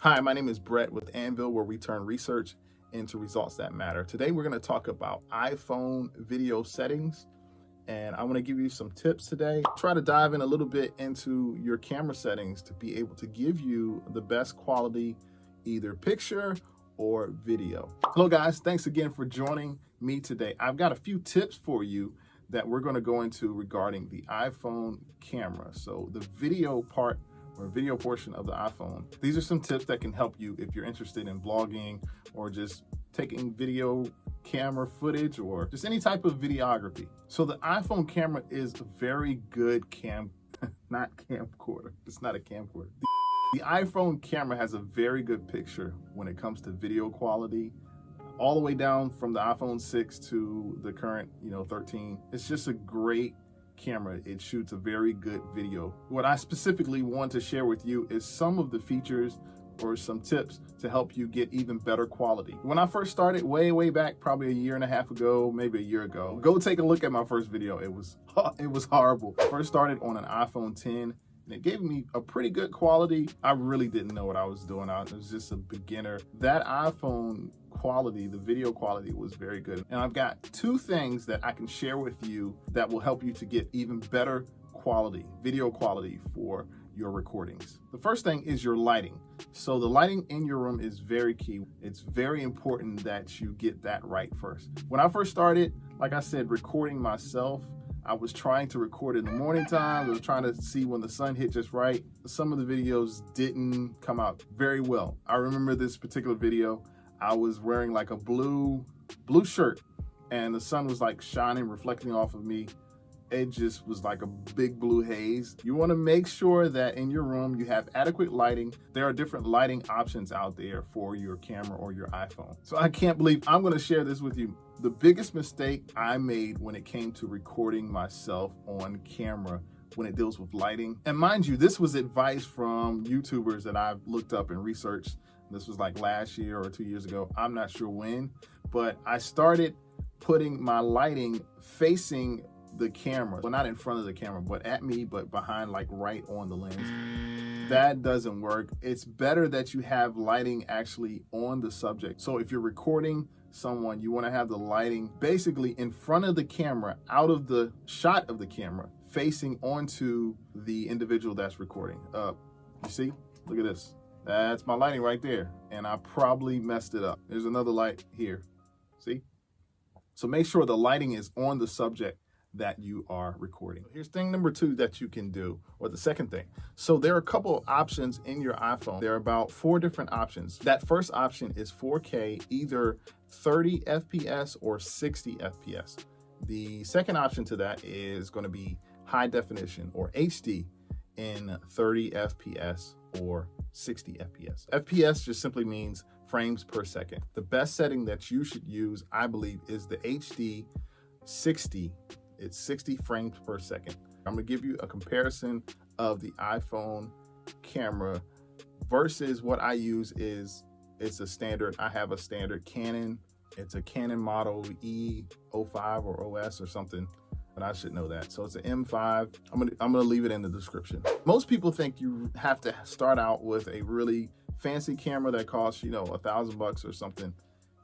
Hi, my name is Brett with Anvil, where we turn research into results that matter. Today, we're going to talk about iPhone video settings, and I want to give you some tips today. Try to dive in a little bit into your camera settings to be able to give you the best quality, either picture or video. Hello, guys. Thanks again for joining me today. I've got a few tips for you that we're going to go into regarding the iPhone camera. So the video part or video portion of the iPhone. These are some tips that can help you if you're interested in vlogging or just taking video camera footage or just any type of videography. So the iPhone camera is a very good not camcorder. It's not a camcorder. The iPhone camera has a very good picture when it comes to video quality, all the way down from the iPhone 6 to the current, 13. It's just a great camera. It shoots a very good video. What I specifically want to share with you is some of the features or some tips to help you get even better quality. When I first started way back, probably a year and a half ago, maybe a year ago, go take a look at my first video. It was horrible. First started on an iPhone 10 and it gave me a pretty good quality. I really didn't know what I was doing. I was just a beginner. That iPhone quality, the video quality was very good. And I've got two things that I can share with you that will help you to get even better quality, video quality for your recordings. The first thing is your lighting. So the lighting in your room is very key. It's very important that you get that right first. When I first started, like I said, recording myself, I was trying to record in the morning time. I was trying to see when the sun hit just right. Some of the videos didn't come out very well. I remember this particular video. I was wearing like a blue shirt and the sun was like shining, reflecting off of me. It just was like a big blue haze. You want to make sure that in your room you have adequate lighting. There are different lighting options out there for your camera or your iPhone. So I can't believe I'm going to share this with you. The biggest mistake I made when it came to recording myself on camera when it deals with lighting. And mind you, this was advice from YouTubers that I've looked up and researched. This was like last year or 2 years ago. I'm not sure when, but I started putting my lighting facing the camera. Well, not in front of the camera, but at me, but behind, like right on the lens. That doesn't work. It's better that you have lighting actually on the subject. So if you're recording someone, you want to have the lighting basically in front of the camera, out of the shot of the camera, facing onto the individual that's recording. You see? Look at this. That's my lighting right there. And I probably messed it up. There's another light here. See? So make sure the lighting is on the subject that you are recording. Here's thing number 2 that you can do, or the second thing. So there are a couple of options in your iPhone. There are about 4 different options. That first option is 4K, either 30 FPS or 60 FPS. The second option to that is going to be high definition or HD in 30 FPS or 60 FPS. FPS just simply means frames per second. The best setting that you should use, I believe, is the HD 60. It's 60 frames per second. I'm gonna give you a comparison of the iPhone camera versus what I use it's a standard. I have a standard Canon. It's a Canon model E05 or OS or something, but I should know that. So it's an M5. I'm gonna leave it in the description. Most people think you have to start out with a really fancy camera that costs, $1,000 or something.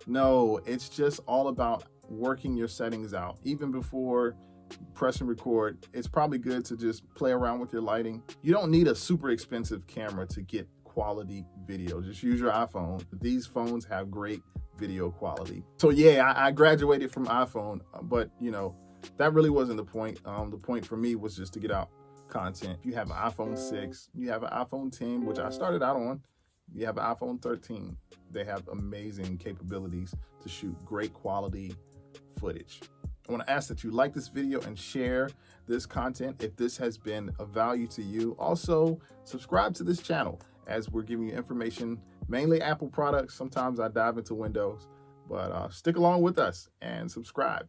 No, it's just all about working your settings out. Even before press and record, it's probably good to just play around with your lighting. You don't need a super expensive camera to get quality video. Just use your iPhone. These phones have great video quality. So yeah, I graduated from iPhone, but that really wasn't the point. The point for me was just to get out content. You have an iPhone 6, you have an iPhone 10, which I started out on. You have an iPhone 13. They have amazing capabilities to shoot great quality footage. I want to ask that you like this video and share this content if this has been of value to you. Also, subscribe to this channel as we're giving you information, mainly Apple products. Sometimes I dive into Windows, but stick along with us and subscribe.